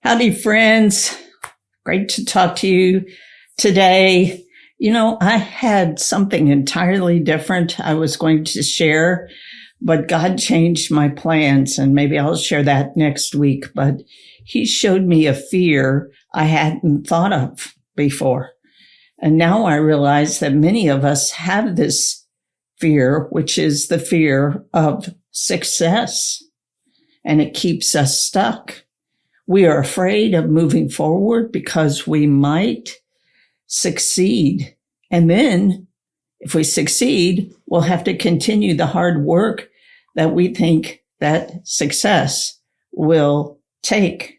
Howdy, friends. Great to talk to you today. I had something entirely different I was going to share, but God changed my plans, and maybe I'll share that next week. But He showed me a fear I hadn't thought of before. And now I realize that many of us have this fear, which is the fear of success, and it keeps us stuck. We are afraid of moving forward because we might succeed. And then if we succeed, we'll have to continue the hard work that we think that success will take.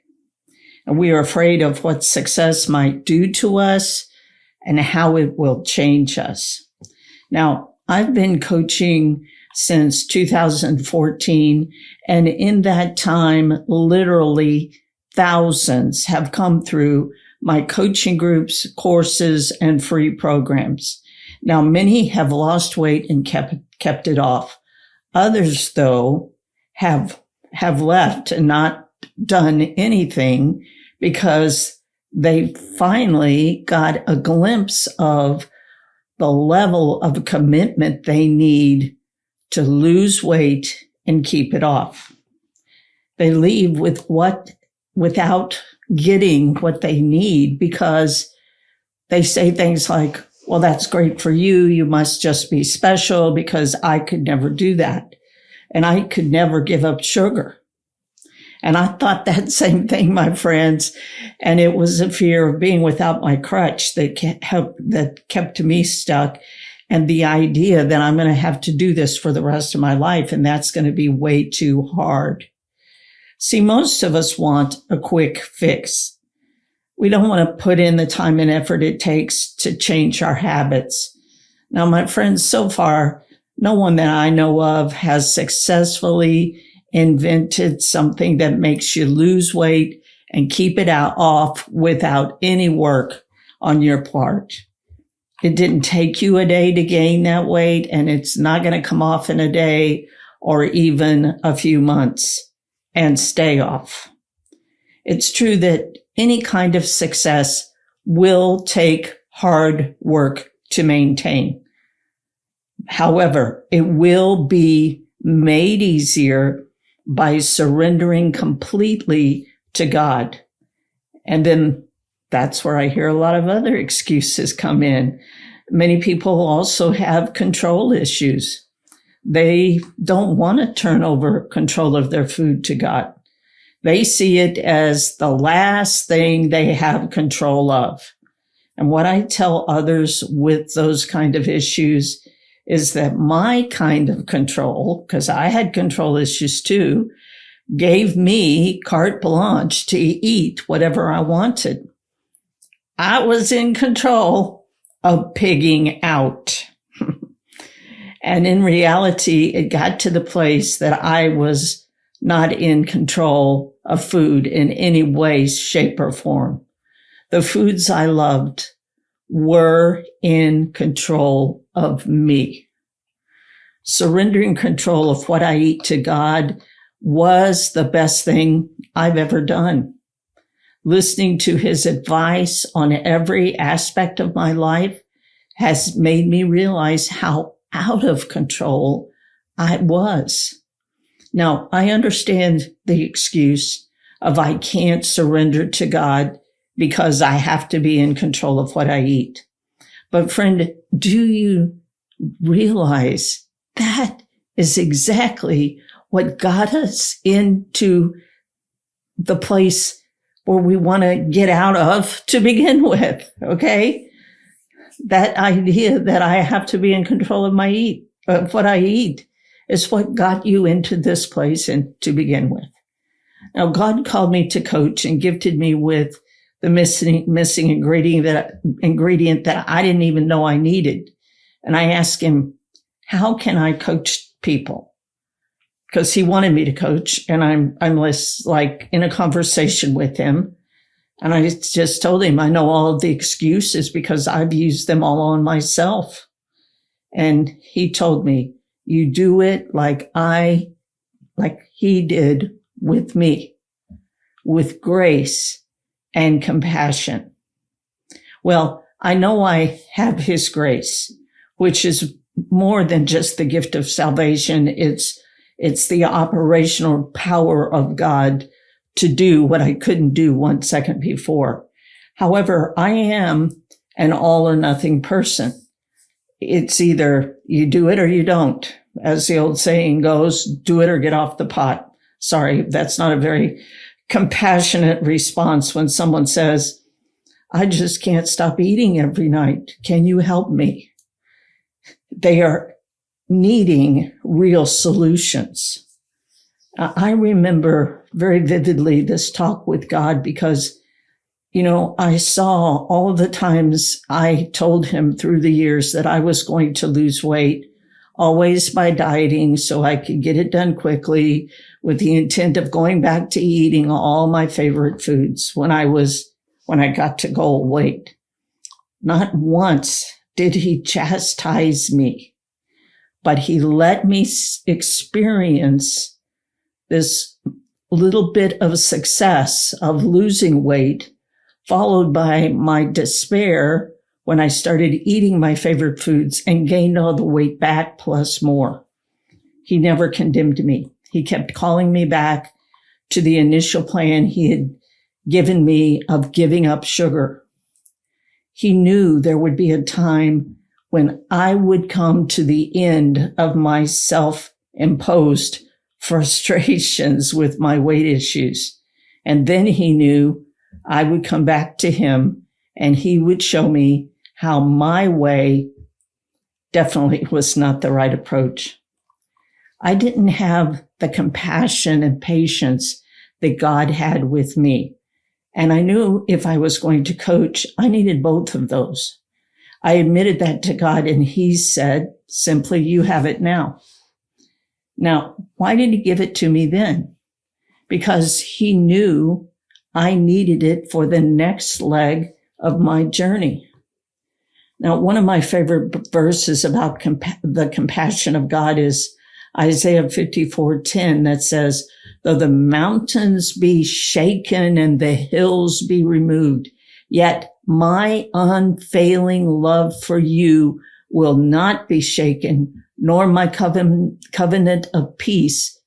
And we are afraid of what success might do to us and how it will change us. Now, I've been coaching since 2014, and in that time, literally thousands have come through my coaching groups, courses, and free programs. Now, many have lost weight and kept it off. Others, though, have left and not done anything because they finally got a glimpse of the level of commitment they need to lose weight and keep it off. They leave without getting what they need because they say things like, well, that's great for you. You must just be special because I could never do that. And I could never give up sugar. And I thought that same thing, my friends. And it was a fear of being without my crutch that kept me stuck. And the idea that I'm going to have to do this for the rest of my life. And that's going to be way too hard. See, most of us want a quick fix. We don't want to put in the time and effort it takes to change our habits. Now, my friends, so far, no one that I know of has successfully invented something that makes you lose weight and keep it off without any work on your part. It didn't take you a day to gain that weight, and it's not going to come off in a day or even a few months and stay off. It's true that any kind of success will take hard work to maintain. However, it will be made easier by surrendering completely to God. And then that's where I hear a lot of other excuses come in. Many people also have control issues. They don't want to turn over control of their food to God. They see it as the last thing they have control of. And what I tell others with those kind of issues is that my kind of control, because I had control issues too, gave me carte blanche to eat whatever I wanted. I was in control of pigging out. And in reality, it got to the place that I was not in control of food in any way, shape, or form. The foods I loved were in control of me. Surrendering control of what I eat to God was the best thing I've ever done. Listening to His advice on every aspect of my life has made me realize how out of control I was. Now, I understand the excuse of I can't surrender to God because I have to be in control of what I eat. But friend, do you realize that is exactly what got us into the place where we want to get out of to begin with, okay? That idea that I have to be in control of what I eat is what got you into this place and to begin with. Now, God called me to coach and gifted me with the missing ingredient that I didn't even know I needed. And I asked Him, how can I coach people? Because He wanted me to coach, and I'm like in a conversation with Him. And I just told Him I know all of the excuses because I've used them all on myself. And He told me, you do it like He did with me. with grace and compassion. Well, I know I have his grace, which is more than just the gift of salvation. It's the operational power of God to do what I couldn't do 1 second before. However, I am an all or nothing person. It's either you do it or you don't. As the old saying goes, do it or get off the pot. Sorry, that's not a very compassionate response when someone says, I just can't stop eating every night. Can you help me? They are needing real solutions. I remember very vividly this talk with God because, I saw all the times I told him through the years that I was going to lose weight, always by dieting so I could get it done quickly with the intent of going back to eating all my favorite foods when I got to goal weight. Not once did he chastise me, but he let me experience this little bit of success of losing weight, followed by my despair when I started eating my favorite foods and gained all the weight back plus more. He never condemned me. He kept calling me back to the initial plan he had given me of giving up sugar. He knew there would be a time when I would come to the end of my self-imposed frustrations with my weight issues. And then he knew I would come back to him and he would show me how my way definitely was not the right approach. I didn't have the compassion and patience that God had with me. And I knew if I was going to coach, I needed both of those. I admitted that to God and he said, simply, you have it now. Now, why did he give it to me then? Because he knew I needed it for the next leg of my journey. Now, one of my favorite verses about the compassion of God is Isaiah 54:10 that says, though the mountains be shaken and the hills be removed, yet my unfailing love for you will not be shaken, nor my covenant of peace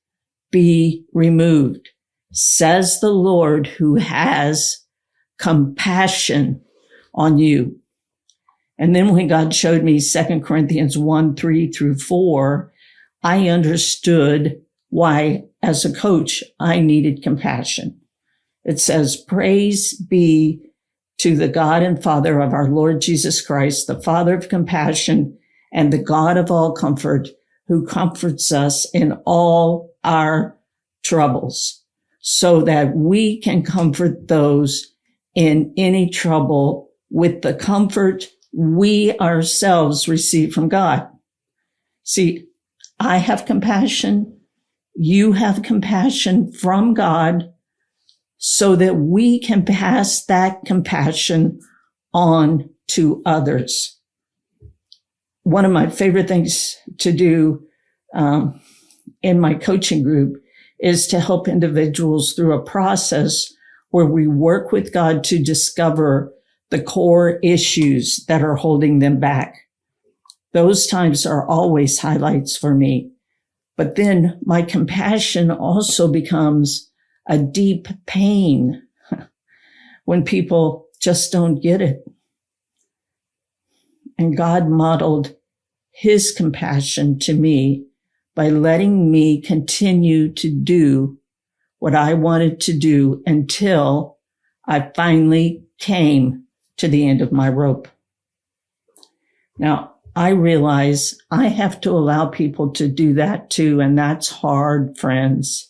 be removed, says the Lord who has compassion on you. And then when God showed me 2 Corinthians 1:3-4, I understood why, as a coach, I needed compassion. It says, praise be to the God and Father of our Lord Jesus Christ, the Father of compassion and the God of all comfort, who comforts us in all our troubles, so that we can comfort those in any trouble with the comfort we ourselves receive from God. See, I have compassion. You have compassion from God so that we can pass that compassion on to others. One of my favorite things to do in my coaching group is to help individuals through a process where we work with God to discover the core issues that are holding them back. Those times are always highlights for me. But then my compassion also becomes a deep pain when people just don't get it. And God modeled his compassion to me by letting me continue to do what I wanted to do until I finally came to the end of my rope. Now, I realize I have to allow people to do that too, and that's hard, friends.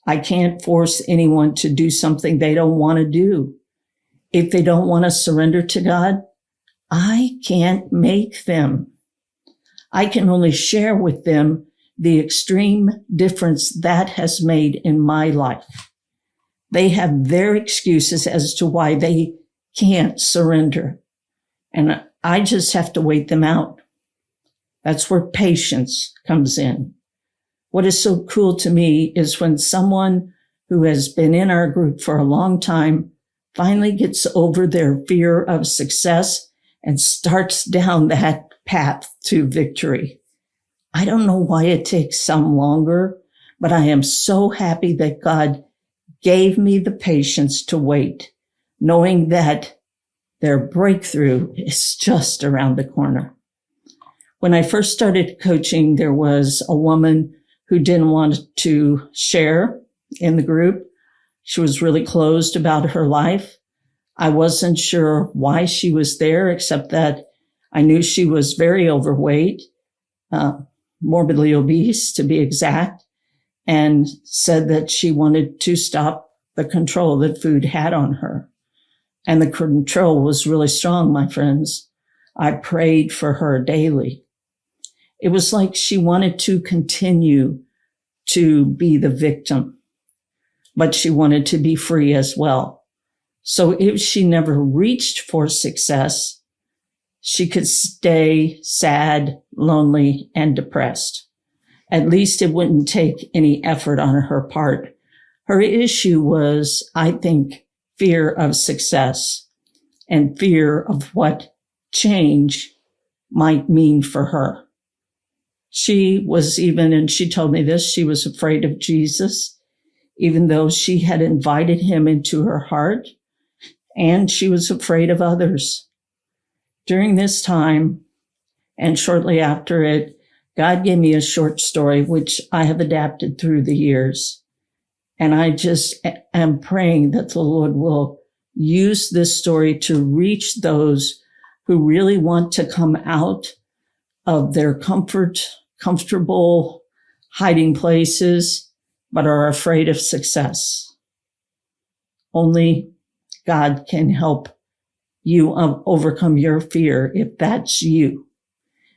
I can't force anyone to do something they don't want to do. If they don't want to surrender to God, I can't make them. I can only share with them the extreme difference that has made in my life. They have their excuses as to why they can't surrender. And I just have to wait them out. That's where patience comes in. What is so cool to me is when someone who has been in our group for a long time, finally gets over their fear of success and starts down that path to victory. I don't know why it takes some longer, but I am so happy that God gave me the patience to wait, knowing that their breakthrough is just around the corner. When I first started coaching, there was a woman who didn't want to share in the group. She was really closed about her life. I wasn't sure why she was there, except that I knew she was very overweight, morbidly obese to be exact, and said that she wanted to stop the control that food had on her. And the control was really strong, my friends. I prayed for her daily. It was like she wanted to continue to be the victim, but she wanted to be free as well. So if she never reached for success, she could stay sad, lonely, and depressed. At least it wouldn't take any effort on her part. Her issue was, I think, fear of success and fear of what change might mean for her. She was even, and she told me this, she was afraid of Jesus, even though she had invited him into her heart, and she was afraid of others. During this time, and shortly after it, God gave me a short story, which I have adapted through the years. And I just am praying that the Lord will use this story to reach those who really want to come out of their comfortable hiding places, but are afraid of success. Only God can help you overcome your fear if that's you.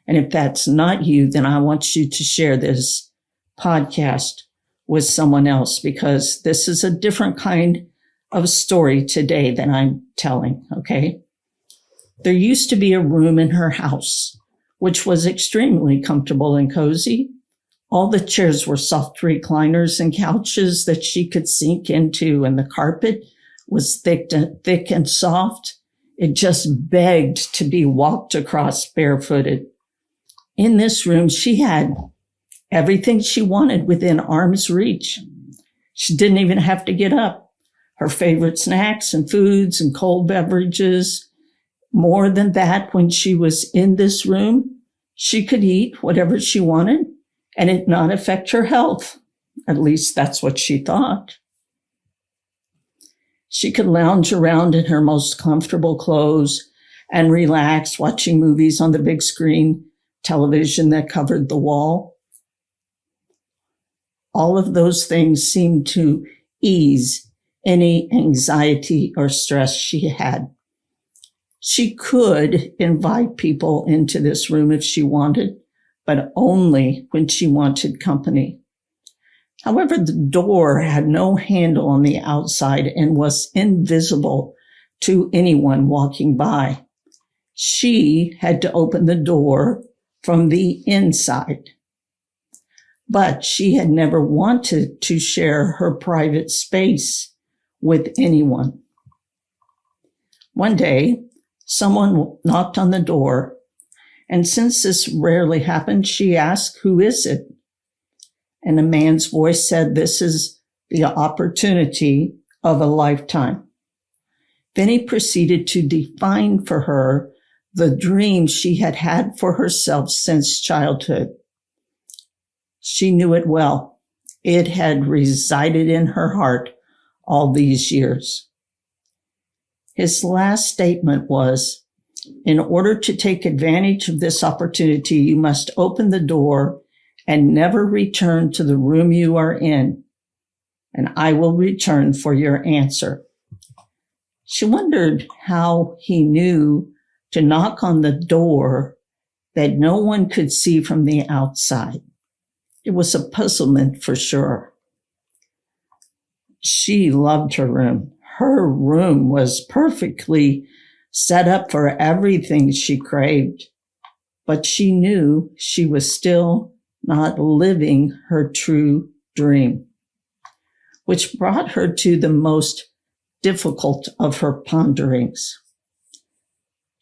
And if that's not you, then I want you to share this podcast with someone else, because this is a different kind of story today than I'm telling, okay? There used to be a room in her house, which was extremely comfortable and cozy. All the chairs were soft recliners and couches that she could sink into, and the carpet was thick and soft. It just begged to be walked across barefooted. In this room, she had everything she wanted within arm's reach. She didn't even have to get up. Her favorite snacks and foods and cold beverages. More than that, when she was in this room, she could eat whatever she wanted and it not affect her health. At least that's what she thought. She could lounge around in her most comfortable clothes and relax watching movies on the big screen television that covered the wall. All of those things seemed to ease any anxiety or stress she had. She could invite people into this room if she wanted, but only when she wanted company. However, the door had no handle on the outside and was invisible to anyone walking by. She had to open the door from the inside. But she had never wanted to share her private space with anyone. One day, someone knocked on the door, and since this rarely happened, she asked, "Who is it?" And a man's voice said, "This is the opportunity of a lifetime." Then he proceeded to define for her the dream she had had for herself since childhood. She knew it well. It had resided in her heart all these years. His last statement was, "In order to take advantage of this opportunity, you must open the door and never return to the room you are in, and I will return for your answer." She wondered how he knew to knock on the door that no one could see from the outside. It was a puzzlement for sure. She loved her room. Her room was perfectly set up for everything she craved, but she knew she was still not living her true dream. which brought her to the most difficult of her ponderings.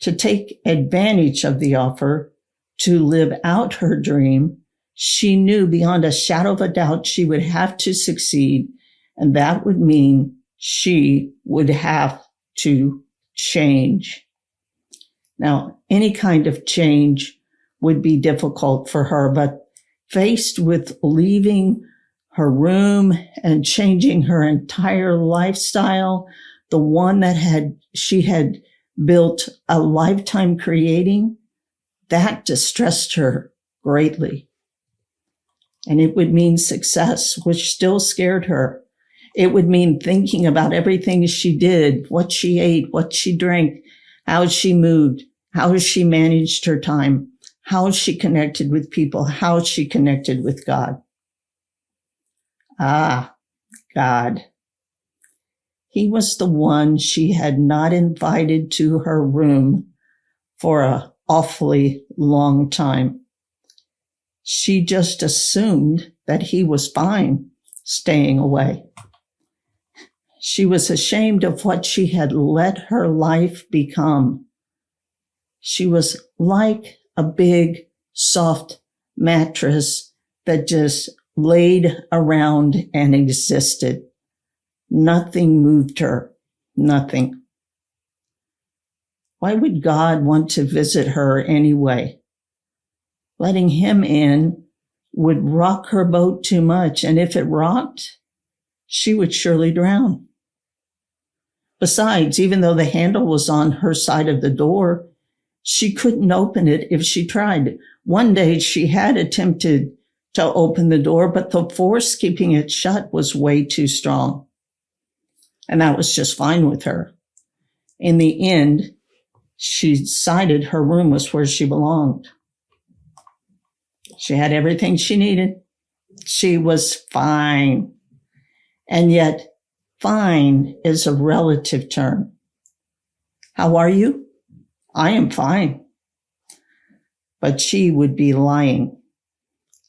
To take advantage of the offer to live out her dream, she knew beyond a shadow of a doubt she would have to succeed, and that would mean she would have to change. Now, any kind of change would be difficult for her, but faced with leaving her room and changing her entire lifestyle, the one that she had built a lifetime creating, that distressed her greatly. And it would mean success, which still scared her. It would mean thinking about everything she did, what she ate, what she drank, how she moved, how she managed her time, how she connected with people, how she connected with God. Ah, God. He was the one she had not invited to her room for an awfully long time. She just assumed that he was fine staying away. She was ashamed of what she had let her life become. She was like a big, soft mattress that just laid around and existed. Nothing moved her. Nothing. Why would God want to visit her anyway? Letting him in would rock her boat too much, and if it rocked, she would surely drown. Besides, even though the handle was on her side of the door, she couldn't open it if she tried. One day she had attempted to open the door, but the force keeping it shut was way too strong. And that was just fine with her. In the end, she decided her room was where she belonged. She had everything she needed. She was fine. And yet, fine is a relative term. How are you? I am fine. But she would be lying.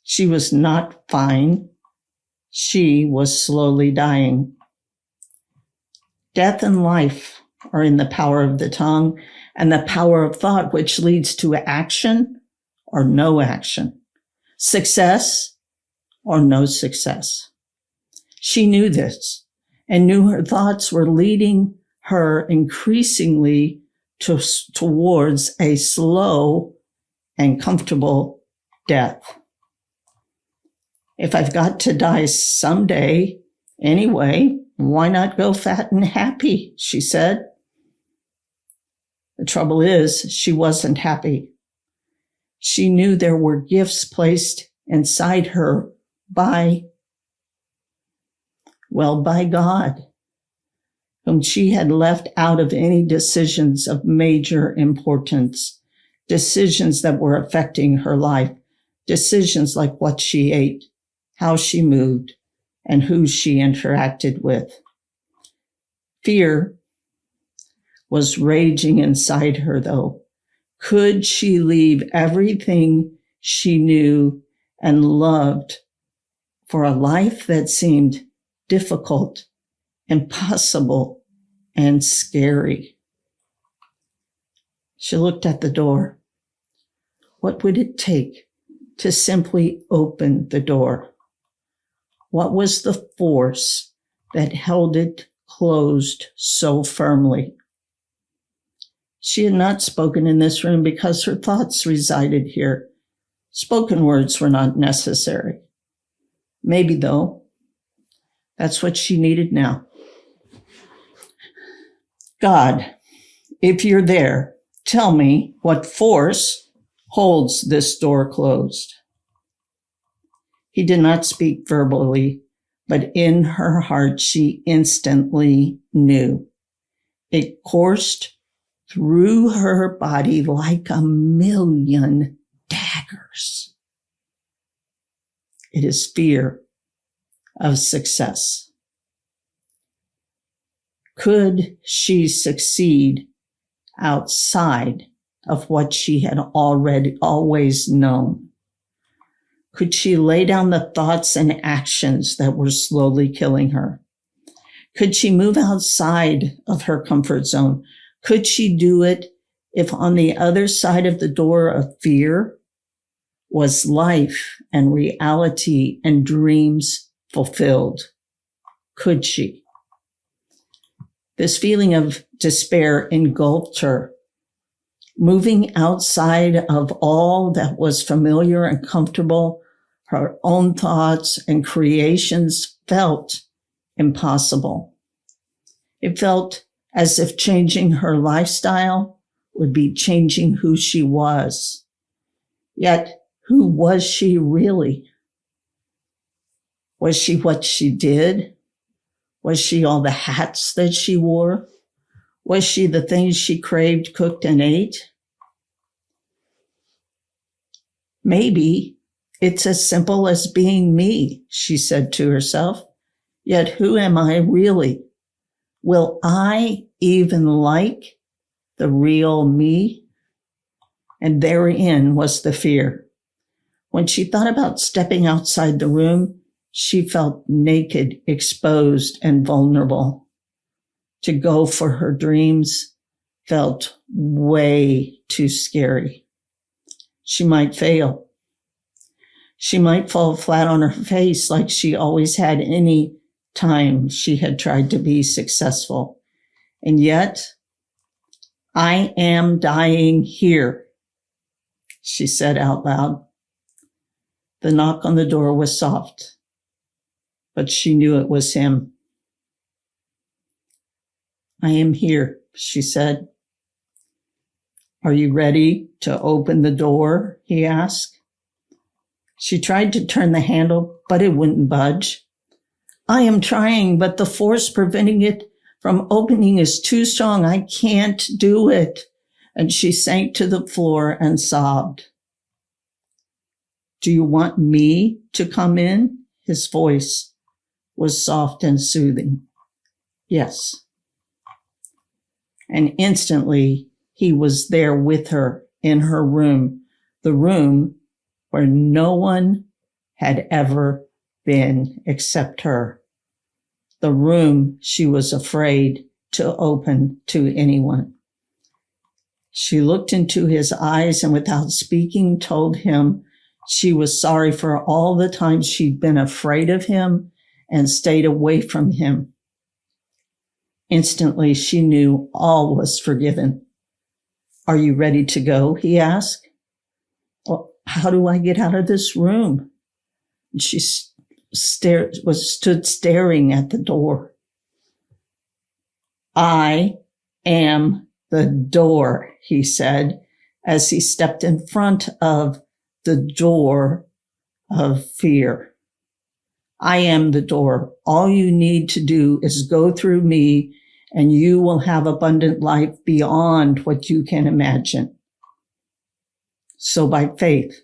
She was not fine. She was slowly dying. Death and life are in the power of the tongue and the power of thought, which leads to action or no action, success or no success. She knew this and knew her thoughts were leading her increasingly towards a slow and comfortable death. If I've got to die someday anyway, why not go fat and happy, she said. The trouble is, she wasn't happy. She knew there were gifts placed inside her by God, whom she had left out of any decisions of major importance, decisions that were affecting her life, decisions like what she ate, how she moved, and who she interacted with. Fear was raging inside her, though. Could she leave everything she knew and loved for a life that seemed difficult, impossible, and scary? She looked at the door. What would it take to simply open the door? What was the force that held it closed so firmly? She had not spoken in this room because her thoughts resided here. Spoken words were not necessary. Maybe, though, that's what she needed now. God, if you're there, tell me what force holds this door closed. He did not speak verbally, but in her heart she instantly knew. It coursed through her body like a million daggers. It is fear of success. Could she succeed outside of what she had always known? Could she lay down the thoughts and actions that were slowly killing her? Could she move outside of her comfort zone? Could she do it if on the other side of the door of fear was life and reality and dreams fulfilled? Could she? This feeling of despair engulfed her. Moving outside of all that was familiar and comfortable, her own thoughts and creations felt impossible. It felt as if changing her lifestyle would be changing who she was. Yet, who was she really? Was she what she did? Was she all the hats that she wore? Was she the things she craved, cooked, and ate? Maybe it's as simple as being me, she said to herself. Yet who am I really? Will I even like the real me? And therein was the fear. When she thought about stepping outside the room, she felt naked, exposed, and vulnerable. To go for her dreams felt way too scary. She might fail. She might fall flat on her face like she always had any time she had tried to be successful. And yet, I am dying here, she said out loud. The knock on the door was soft, but she knew it was him. I am here, she said. Are you ready to open the door? He asked. She tried to turn the handle, but it wouldn't budge. I am trying, but the force preventing it from opening is too strong. I can't do it. And she sank to the floor and sobbed. Do you want me to come in? His voice was soft and soothing. Yes. And instantly he was there with her in her room, the room where no one had ever been except her, the room she was afraid to open to anyone. She looked into his eyes and without speaking told him she was sorry for all the times she'd been afraid of him and stayed away from him. Instantly, she knew all was forgiven. Are you ready to go? He asked. Well, how do I get out of this room? And she stood staring at the door. I am the door, he said, as he stepped in front of the door of fear. I am the door. All you need to do is go through me and you will have abundant life beyond what you can imagine. So by faith,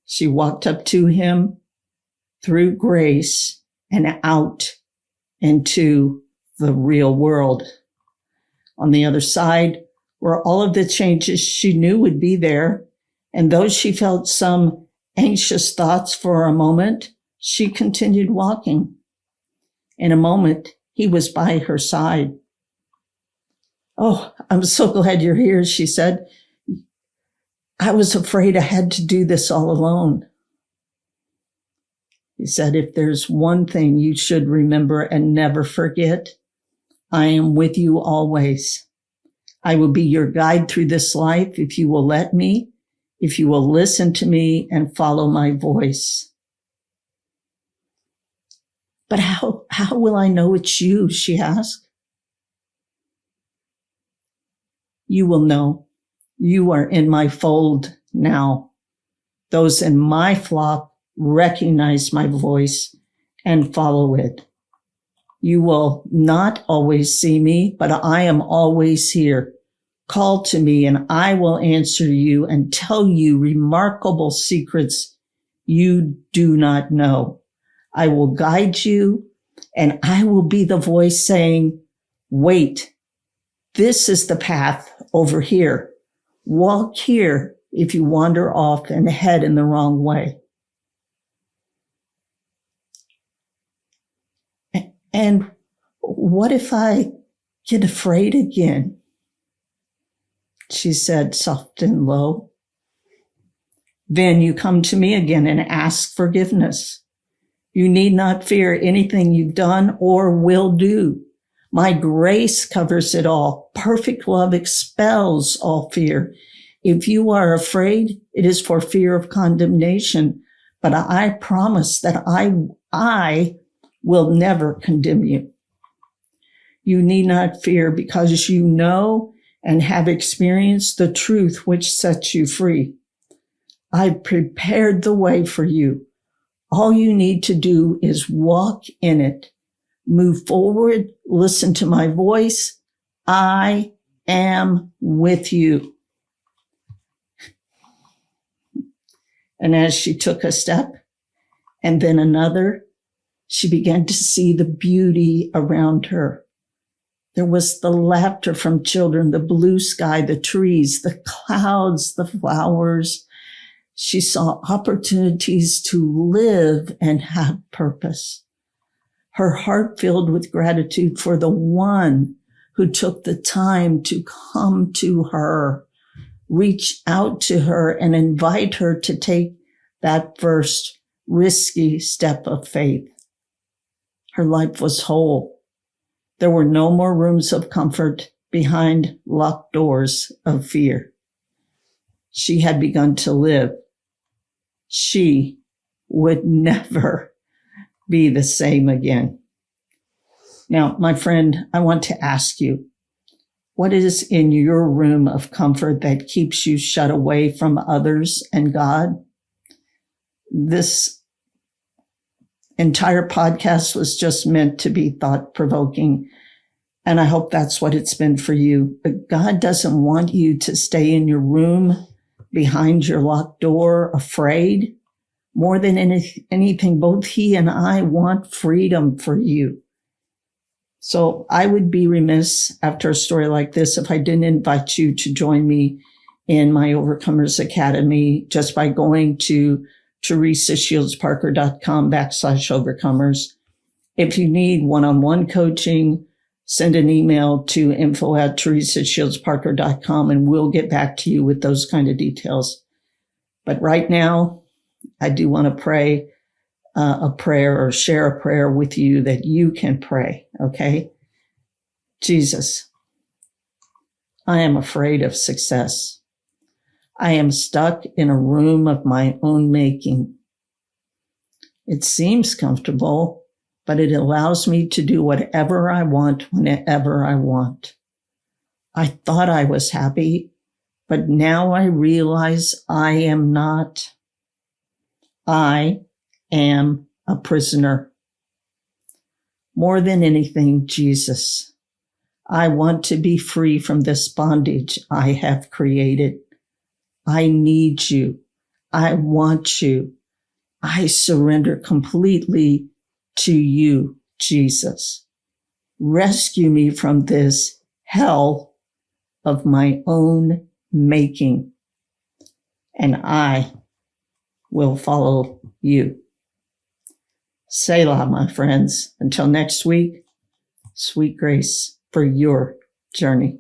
she walked up to him through grace and out into the real world. On the other side were all of the changes she knew would be there. And though she felt some anxious thoughts for a moment, she continued walking. In a moment, he was by her side. Oh, I'm so glad you're here, she said. I was afraid I had to do this all alone. He said, if there's one thing you should remember and never forget, I am with you always. I will be your guide through this life if you will let me, if you will listen to me and follow my voice. But how will I know it's you? She asked. You will know. You are in my fold now. Those in my flock recognize my voice and follow it. You will not always see me, but I am always here. Call to me and I will answer you and tell you remarkable secrets you do not know. I will guide you and I will be the voice saying, wait, this is the path over here. Walk here if you wander off and head in the wrong way. And what if I get afraid again? She said, soft and low. Then you come to me again and ask forgiveness. You need not fear anything you've done or will do. My grace covers it all. Perfect love expels all fear. If you are afraid, it is for fear of condemnation. But I promise that I will never condemn you. You need not fear because you know and have experienced the truth which sets you free. I've prepared the way for you. All you need to do is walk in it. Move forward. Listen to my voice. I am with you. And as she took a step and then another, she began to see the beauty around her. There was the laughter from children, the blue sky, the trees, the clouds, the flowers. She saw opportunities to live and have purpose. Her heart filled with gratitude for the one who took the time to come to her, reach out to her, and invite her to take that first risky step of faith. Her life was whole. There were no more rooms of comfort behind locked doors of fear. She had begun to live. She would never be the same again. Now, my friend, I want to ask you, what is in your room of comfort that keeps you shut away from others and God? This entire podcast was just meant to be thought-provoking, and I hope that's what it's been for you. But God doesn't want you to stay in your room behind your locked door, afraid. More than anything, both He and I want freedom for you. So I would be remiss after a story like this if I didn't invite you to join me in my Overcomers Academy just by going to teresashieldsparker.com/overcomers. If you need one-on-one coaching, send an email to info@teresashieldsparker.com and we'll get back to you with those kind of details. But right now, I do want to pray a prayer or share a prayer with you that you can pray, okay? Jesus, I am afraid of success. I am stuck in a room of my own making. It seems comfortable, but it allows me to do whatever I want whenever I want. I thought I was happy, but now I realize I am not. I am a prisoner. More than anything, Jesus, I want to be free from this bondage I have created. I need you. I want you. I surrender completely to you, Jesus. Rescue me from this hell of my own making, and I will follow you. Selah, my friends. Until next week, sweet grace for your journey.